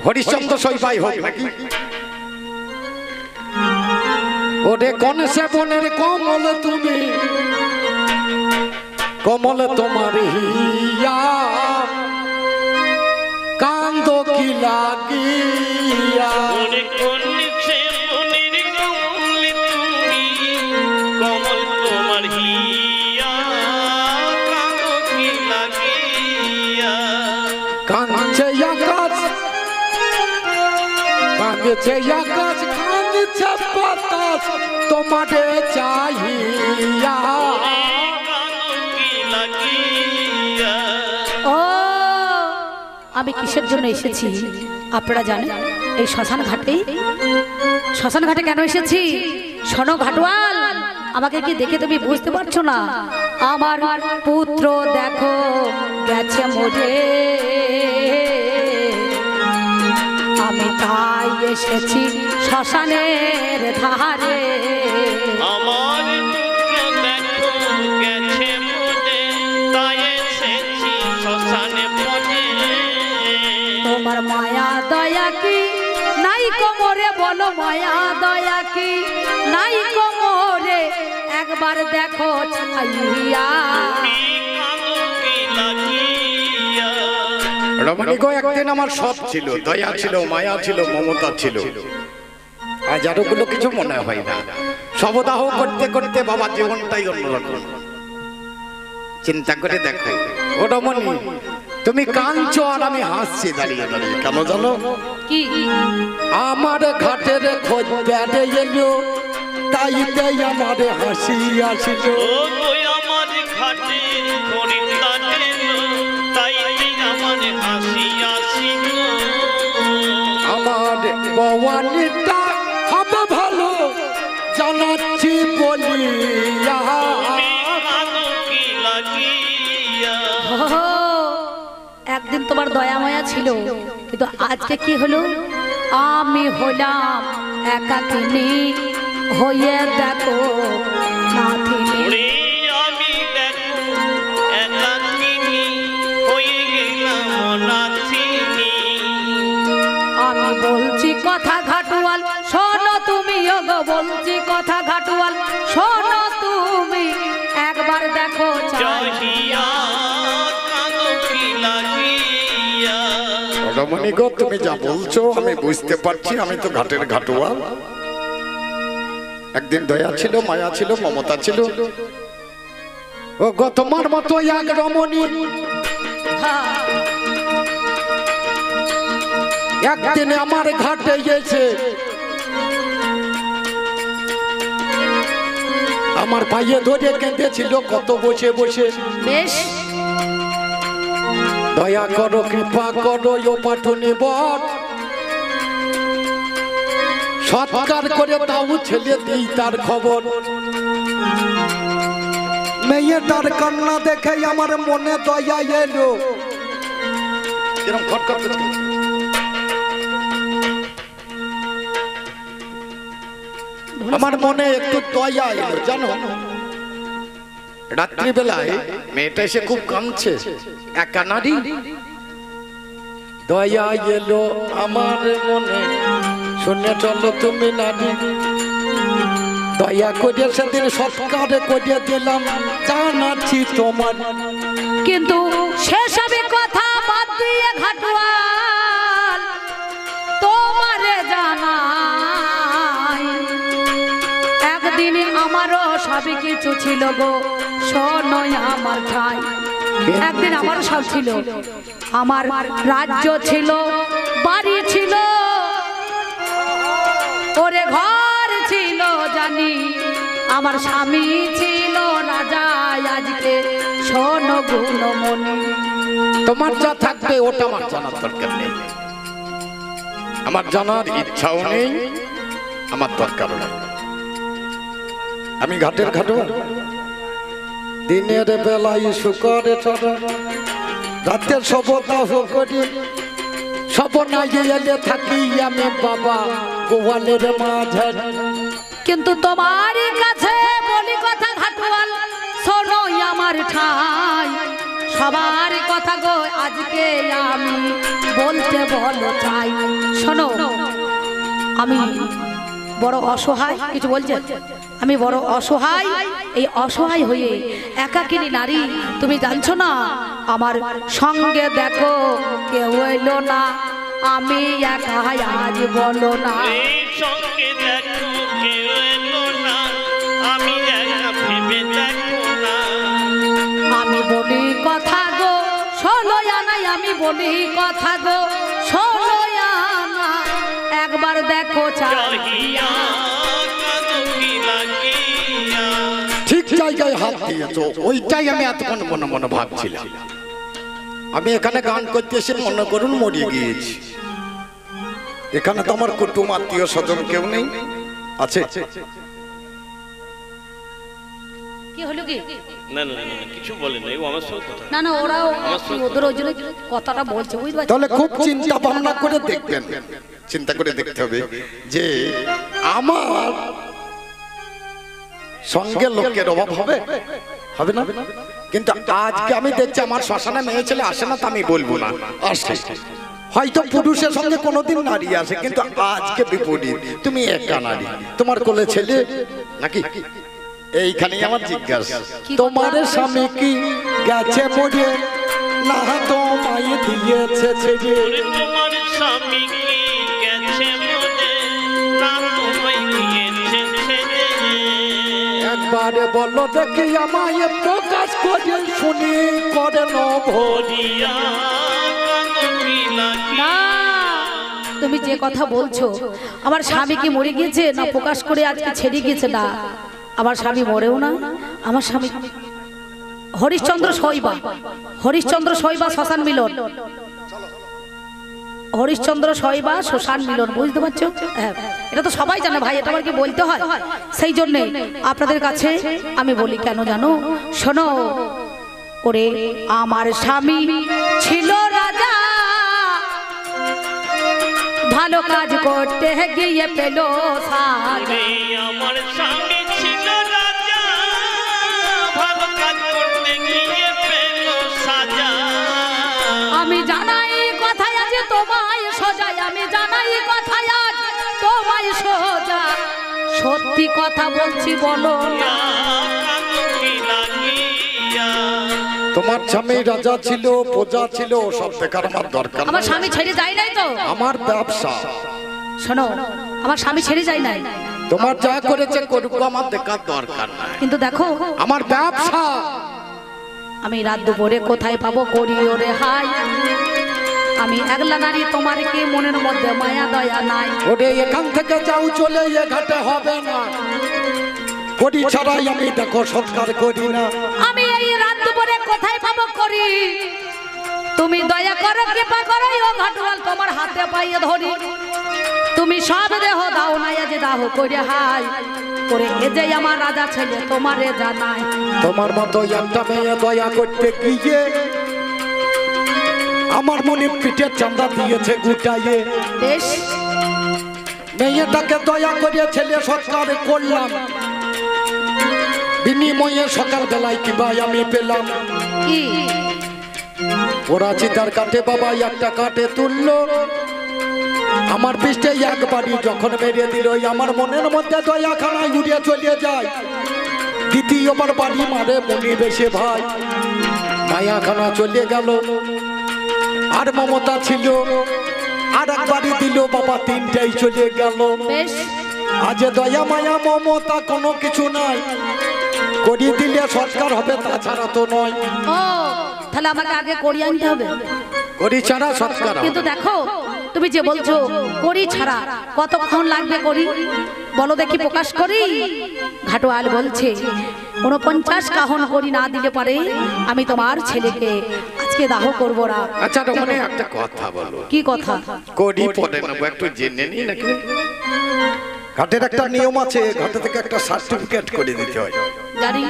হরিশ্চন্দ্র সইবাই হোক নাকি ওরে কোন সে বনের কমল তুমি কমল তোমার হিয়া কান্দ কি লাগিয়া কোন সে বনের কমল তুমি কমল তোমার হিয়া কান্দ কি লাগিয়া কাঁদছে আকাশ কাঁদছে আকাশ কাঁদছে বাতাস তোমারে চাহিয়া ও আমি কিসের জন্য এসেছি আপনারা জানেন? এই শ্মশান ঘাটে কেন এসেছি? শোনো ঘাটওয়াল, আমাকে কি দেখে তুমি বুঝতে পারছো না? আমার পুত্র দেখো গেছে মরে, আমি তাই এসেছি শ্মশানের ধারে। আমার পুত্র দেখো গেছে মরে, তাই এসেছি শ্মশানে পড়ে। তোমার মায়া দয়া কি নাই কোমরে, বলো মায়া দয়া কি নাই কোমরে, একবার দেখো ছাইয়া। রমণী গো, একদিন আমার সব ছিল, দয়া ছিল, মায়া ছিল, মমতা ছিল। আজ আর ওগুলো কিছু মনে হয় না। শবদাহ করতে করতে বাবা জীবনটাই অন্যরকম। চিন্তা করে দেখো ও রমণী, তুমি কাঁদছো আর আমি হাসছি দাঁড়িয়ে দাঁড়িয়ে। কেন জানো? কি? আমার ঘাটের খোঁজ বেড়ে এলো, তাই তাই আমার হাসি আসিল। আমার ঘাটে খরিদ্দার এলো, তাই আমার হাসি আসিল। আমার বওয়ানিটা হবে ভালো জানাচ্ছি বলিয়া। একদিন তোমার দয়া মায়া ছিল, কিন্তু আজকে কি হলো? আমি হলাম একাকিনী হয়ে দেখো নাথিনী। আমি দেখো একাকিনী হয়ে গেলাম নাথিনী। আমি বলছি কথা ঘাটুয়াল শোনো তুমি, ওগো বলছি কথা ঘাটুয়াল শোনো তুমি, একবার দেখো চাহিয়া। রমণী গো, তুমি যা বলছো আমি বুঝতে পারছি, আমি তো ঘাটের ঘাটুয়াল। একদিন দয়া ছিল, মায়া ছিল, মমতা ছিল। ও গো, তোমার মতো এক রমণী একদিন আমার ঘাটে গেছে, আমার পায়ে ধরে কেঁদেছিল কত বসে বসে। বেশ, দয়া করো, কৃপা করো ও পাঠনি বট, সৎকার করে তাও ছেলে দিই তার খবর। মেয়েটার কান্না দেখে আমার মনে দয়া এলো। আমার মনে একটু দয়া এলো জানো। রাত্রিবেলায় মেয়েটা এসে খুব কাঁদছে, একা নারী। দয়া এলো আমার মনে, শুনে চলো তুমি নারী। দয়া করে সেদিন সৎকারে করে দিলাম, জানাচ্ছি তোমার। কিন্তু সেসবে কথা বাদ দিয়ে ঘাটুয়াল তোমারে জানাই, একদিন আমারও সবই কিছু ছিল গো, শোনো আমার ঠাই। একদিন আমারও সব ছিল, আমার রাজ্য ছিল, বাড়ি ছিল, ওরে ঘর ছিল জানি, আমার স্বামী ছিল রাজা। আজকে শোনো গুণমণি, তোমার যা থাকবে ওটা আমার জানার দরকার নেই, আমার জানার ইচ্ছাও নেই, আমার দরকারও নেই। আমি ঘাটের ঘাটুয়াল, দিনের বেলায় শুকরে চড়া, রাতের সবদাহ করি, সপনায় এলে থাকি আমি বাবা গোয়ালের মাঝে। কিন্তু তোমার কাছে বলি কথা ঘাটুয়াল, শোনো আমার ঠাই, সবার কথা গো আজকে আমি বলতে বলো চাই। শোনো, আমি বড় অসহায়, কিছু বলছে, আমি বড় অসহায়। এই অসহায় হয়ে একাকিনী নারী, তুমি জানছো না আমার সঙ্গে দেখো কেউ এলো না, আমি একাই আজ বলো না। এই সঙ্গে দেখো কেউ এলো না, আমি একা ভেবে দেখো না। আমি বলি কথা গো ষোলো আনাই, আমি বলি কথা গো ষোলো আনা, একবার দেখো চাই। চাহিয়া কাঁদো কি লাগিয়া। ঠিক জায়গায় হাত দিয়েছো, ওইটাই আমি এতক্ষণ মনে মনে ভাবছিলাম। আমি এখানে গান করতে এসে মনে করুন মরিয়ে গিয়েছি। এখানে তো আমার কুটুম আত্মীয় স্বজন কেউ নেই, আছে? কি হলো কি? না না না, কিছু বলে না, ও আমার সঙ্গে কথা। না না, ওরাও ওদের ওই জন্য কথাটা বলছে, বুঝতে পারছি। তাহলে খুব চিন্তা ভাবনা করে দেখবেন, চিন্তা করে দেখতে হবে যে আমার সঙ্গে লোকের অভাব হবে, হবে না? কিন্তু আজকে আমি দেখছি আমার শ্মশানে মেয়ে ছেলে আসে না, তা আমি বলবো না, আসে। হয়তো পুরুষের সঙ্গে কোনোদিন নারী আসে, কিন্তু আজকে বিপরীত, তুমি একা নারী, তোমার কোলে ছেলে নাকি? এইখানেই আমার জিজ্ঞাসা, তোমার স্বামী কি গেছে মরে না তোমায় দিয়েছে ছেড়ে? ওরে তোমার স্বামী কি গেছে মরে না তোমায় দিয়েছে ছেড়ে? একবারে বলো দেখি আমায় প্রকাশ করে শুনি করে নভ। করিয়া কাঁদো কি লাগিয়া। না, তুমি যে কথা বলছো, আমার স্বামী কি মরে গিয়েছে না প্রকাশ করে আজকে ছেড়ে গিয়েছে? না, আমার স্বামী মরেও না, আমার স্বামী হরিশ্চন্দ্র শৈবা, হরিশ্চন্দ্র শৈবা শ্মশান মিলন, হরিশ্চন্দ্র শৈবা শ্মশান মিলন, বুঝতে পারছো? হ্যাঁ, এটা তো সবাই জানে ভাই, এটা আবার কি বলতে হয়? সেই জন্য আপনাদের কাছে আমি বলি, কেন জানো? শোনো, ওরে আমার স্বামী ছিল রাজা, ভালো কাজ করতে গিয়ে পেল সাজা। ওরে আমার স্বামী ছিল রাজা, ভালো কাজ করতে গিয়ে পেল সাজা। আমি জানাই কথায় আজ তোমায় সজাই, আমি জানাই কথায় আজ তোমায় সজা, সত্যি কথা বলছি বলো না। কাঁদো কি লাগিয়া। তোমার স্বামী রাজা ছিল, প্রজা ছিল, সব দেখার আমার দরকার আমার নাই। স্বামী ছেড়ে যায় নাই তো, আমার ব্যবসা। শোনো, আমার স্বামী ছেড়ে যায় নাই, তোমার যা করেছে করুক, আমার দেখার দরকার নাই। কিন্তু দেখো আমার ব্যবসা। আমি রাত দুপুরে কোথায় পাবো করি ওরে হাই, আমি একলা নারী, তোমার কি মনের মধ্যে মায়া দয়া নাই? ওরে এখান থেকে যাও চলে, এ ঘাটে হবে না, করি ছাড়াই আমি দেখো সৎকার করি না। আমি এই রাত দুপুরে কোথায় পাবো করি, তুমি দয়া করো কৃপা করো ও ঘাটওয়াল, তোমার হাতে পাইয়ে ধরি, তুমি সব দেহ দাও না, এ যে দাহ করে হাই, করে এ যে আমার রাজা ছেলে তোমারে জানাই। তোমার মতো একটা মেয়ে দয়া করতে গিয়ে আমার মনে পিঠের চামড়া দিয়েছে গুটাইয়ে। বেশ, মেয়েটাকে দয়া করে ছেলে সৎকার করলাম, বিনিময়ে সকাল বেলায় কিবা আমি পেলাম। কি ওরা চিতার কাঠে বাবা একটা কাঠে তুললো, আমার পৃষ্ঠে একবারই যখন মেরে দিল, আমার মনের মধ্যে দয়াখানা উড়িয়ে চলে যায়। দ্বিতীয়বার বাড়ি মারে মনি বেশে ভাই, মায়াখানা চলে গেল। আর মমতা ছিল, আর একবারই দিল বাবা, তিনটাই চলে গেল। বেশ, আজ দয়া মায়া মমতা কোনো কিছু নাই, করি দিলে সৎকার হবে, তাছাড়া তো নয়। ও তাহলে আমাকে আগে করি আনতে হবে, করি ছাড়া সৎকার হবে। কিন্তু দেখো তুমি যে বলছো করি ছাড়া কতক্ষণ লাগবে করি বলো দেখি, প্রকাশ করি। ঘাটোয়াল বলছে 49 কাহন করি না দিলে পারে আমি তোমার ছেলেকে আজকে দাহ করব না। আচ্ছা রমণী একটা কথা বলো। কি কথা? করি পড়ে নেবো, একটু জেনে নি নাকি? ঘাটের একটা নিয়ম আছে, ঘাটে থেকে একটা সার্টিফিকেট করে দিতে হয়, জানি,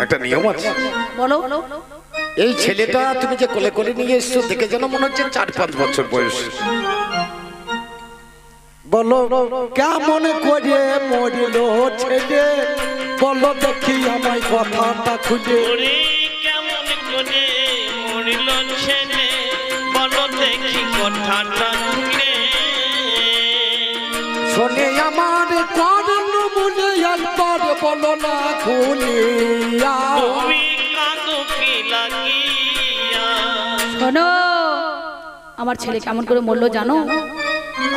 একটা নিয়ম আছে। বলো। এই ছেলেটা তুমি যে কোলে কোলে নিয়ে এসছো, দেখে যেন মনে হচ্ছে 4-5 বছর বয়স। বলো কেমন করে মরিল ছেলে, বলো দেখি আমায় কথাটা খুলে। ওরে কেমন করে কথাটা খুলে শোনে আমার কর্ণ মূলে একবার বলো না খুলিয়া। তুমি কাঁদো কি লাগিয়া। শোনো, আমার ছেলে কেমন করে মরলো জানো?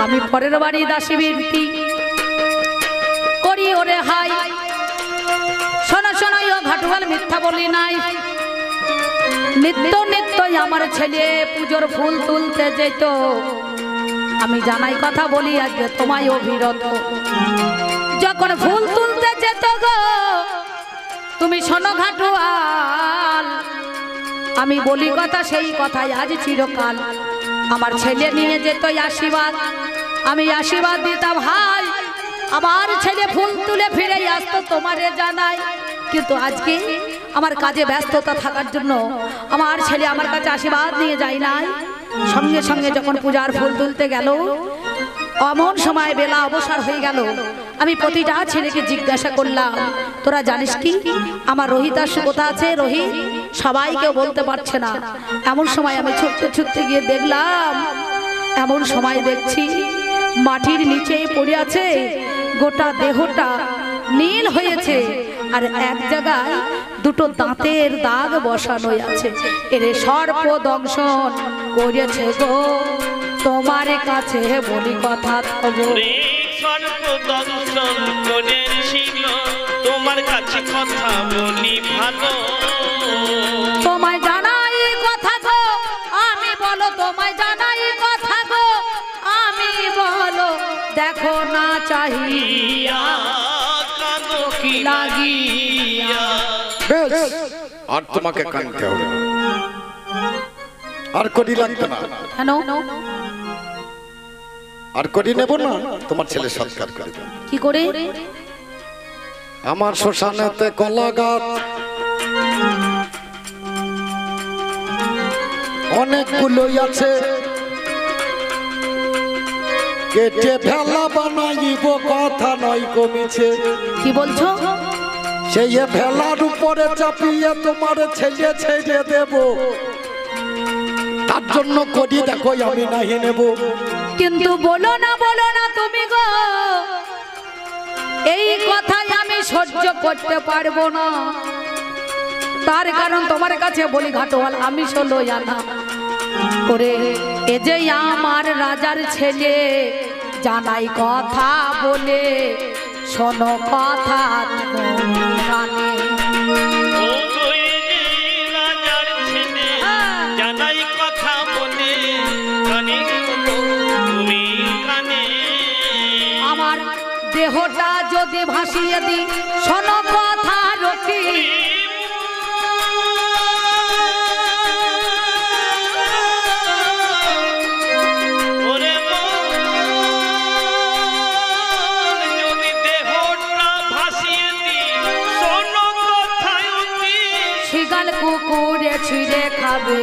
আমি পরের বাড়ি দাসী বৃত্তি করি ওরে হাই। শোনো শোনো, ও ঘাটুয়াল মিথ্যা বলি নাই। নিত্য নিত্যই আমার ছেলে পুজোর ফুল তুলতে যেত। আমি জানাই কথা বলি আজকে তোমায় অভিরত। যখন ফুল তুলতে যেত গো তুমি শোনো ঘাটুয়াল, আমি বলি কথা সেই কথাই আজ চিরকাল। আমার ছেলে নিয়ে যেত আশীর্বাদ, আমি আশীর্বাদ দিতাম ভাই। আমার ছেলে ফুল তুলে ফিরে আসতো তোমারে জানাই। কিন্তু আজকে আমার কাজে ব্যস্ততা থাকার জন্য আমার ছেলে আমার কাছে আশীর্বাদ নিয়ে যায় নাই। সঙ্গে সঙ্গে যখন পূজার ফুল তুলতে গেল, এমন সময় বেলা অবসর হয়ে গেল। আমি প্রতিটা ছেলেকে জিজ্ঞাসা করলাম, তোরা জানিস কি আমার রোহিত আর সুকথা আছে? রোহিত সবাইকেও বলতে পারছে না। এমন সময় আমি ছুটতে ছুটতে গিয়ে দেখলাম, এমন সময় দেখছি মাটির নিচে পড়ে আছে, গোটা দেহটা নীল হয়েছে আর এক জায়গায় দুটো দাঁতের দাগ বসানো আছে। এরে সর্প দংশন করেছে গো, তোমার কাছে বলি কথা তবু। সর্প দংশন করেছিল, তোমার কাছে কথা বলি ভালো। তোমায় জানাই কথা গো আমি, বলো তোমায় জানাই কথা গো আমি, বলো দেখো না চাহিয়া কাঁদো কি লাগিয়া। বেশ, আর তোমাকে কাঁদতে হবে, আর করি লাগবে না। কেন? আর করি নেব না, তোমার ছেলে সৎকার করে দেব। কি করে? আমার শ্মশানেতে কলা গাছ অনেকগুলোই আছে, কেটে ভেলা বানাইব কথা নয় কমিছে। কি বলছো? সেই ভেলার উপরে চাপিয়ে তোমার ছেলে ছেড়ে দেব, তার জন্য করি দেখো আমি নাহি নেব। কিন্তু বলো না তুমি গো, এই কথাই আমি সহ্য করতে পারবো না। তার কারণ তোমার কাছে বলি ঘাটওয়াল আমি ষোলো আনা করে, এ যে আমার রাজার ছেলে জানাই কথা বলে, শোনো কথা কানে। ও গো এ যে রাজার ছেলে, জানাই কথা বলে কানে তুমি কানে। আমার দেহটা যদি ভাসিয়ে দিই শোনো কথা রকি। ওরে যদি দেহটা ভাসিয়ে দিই শোনো কথায় অতি। শিগাল কুকুরে ছিঁড়ে খাবে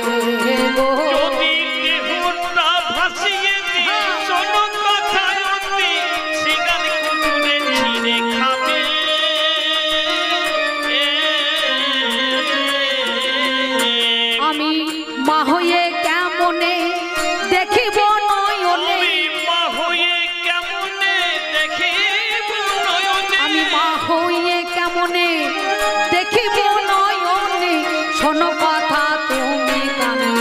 গো, যদি দেহটা ভাসিয়ে দিই শোনো কথায় অতি। শিগাল কুকুরে ছিঁড়ে খাবে। আমি মা হয়ে কেমনে দেখিব নয়নে, আমি মা হয়ে কেমনে দেখিব নয়নে। আমি মা হয়ে কেমনে দেখিব নয়নে, শোনো কথা তুমি কানে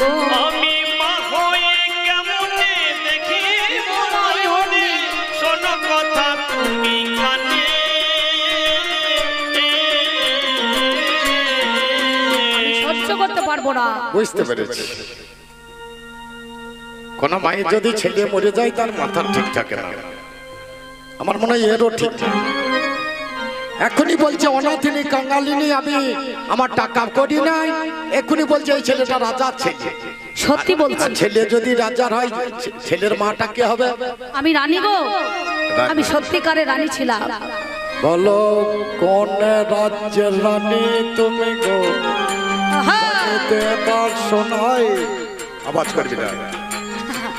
গো। আমি মা হয়ে কেমনে দেখিব নয়নে, শোনো কথা তুমি কানে। সহ্য করতে পারবো না। বুঝতে পেরেছি, কোন মায়ের যদি ছেলে মরে যায় তার মাথা ঠিক থাকে না, আমার মনে হয় এরও ঠিক না। এখনই বলছে অনাথিনী কাঙ্গালিনী আমি আমার টাকা করি নাই, এখনই বলছে এই ছেলেটা রাজার ছেলে। সত্যি বলছি, আর ছেলে যদি রাজার হয় ছেলের মাটা কে হবে? আমি রানী গো, আমি সত্যিকারে রানী ছিলাম। বলো কোন রাজ্যের রানী তুমি গো? আহা! দেবার শোনাই, আওয়াজ করবি না,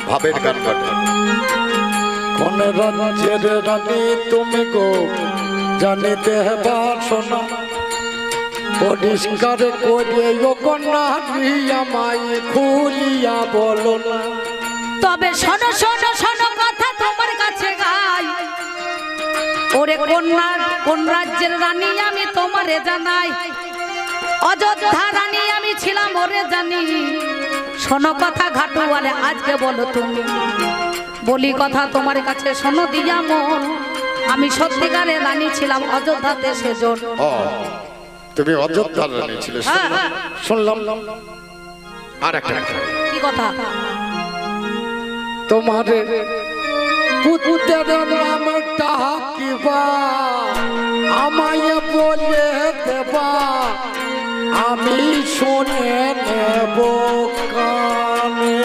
ভাবের গান গান। কোন রাজ্যের রানী তুমি গো? জানিতে হেবার শোনা, পরিষ্কার করে ও কন্যা আমায় খুলিয়া বলো না। তবে শোনো শোনো শোনো কথা তোমার কাছে গাই, ওরে কোন রাজ্যের রানী আমি তোমারে জানাই, অযোধ্যা রানী আমি ছিলাম ওরে জানি। শোনো কথা ঘাটুয়ালে আজকে বলো তুমি, বলি কথা তোমার কাছে শোনো দিয়া মন, আমি সত্যিকারের রানী ছিলাম অযোধ্যাতে সেজন। তুমি অযোধ্যার রানী ছিলে, শুনলাম। আর একটা কি কথা? তোমার পুত্রের নামটা কিবা আমায় বলে দেবা, আমি শুনে নেব কানে।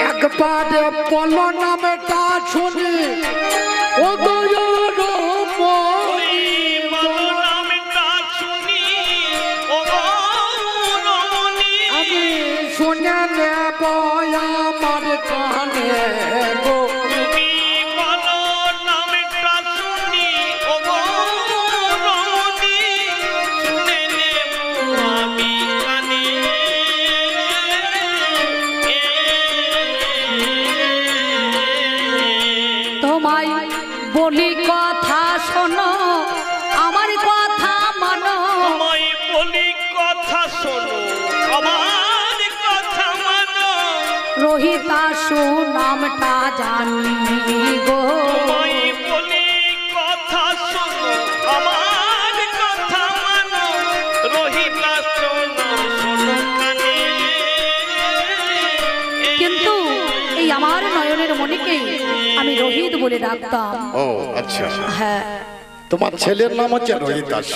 একবারে বলো নামটা শুনি, ও আমি শুনে নেব আমার কানে গো। তোমায় বলি কথা শোনো, আমার কথা মানো, তোমায় বলি কথা শোনো, আমার কথা মানো, রোহিতাসু নামটা জানি গো। তোমায় বলি কথা শোনো, আমার কথা মানো, রোহিতাসু নাম শোনো কানে। কিন্তু এই আমার নয়নের মনিকে আমি রোহিত বলে ডাকতাম। ও আচ্ছা, হ্যাঁ, তোমার ছেলের নাম হচ্ছে রোহিতাস।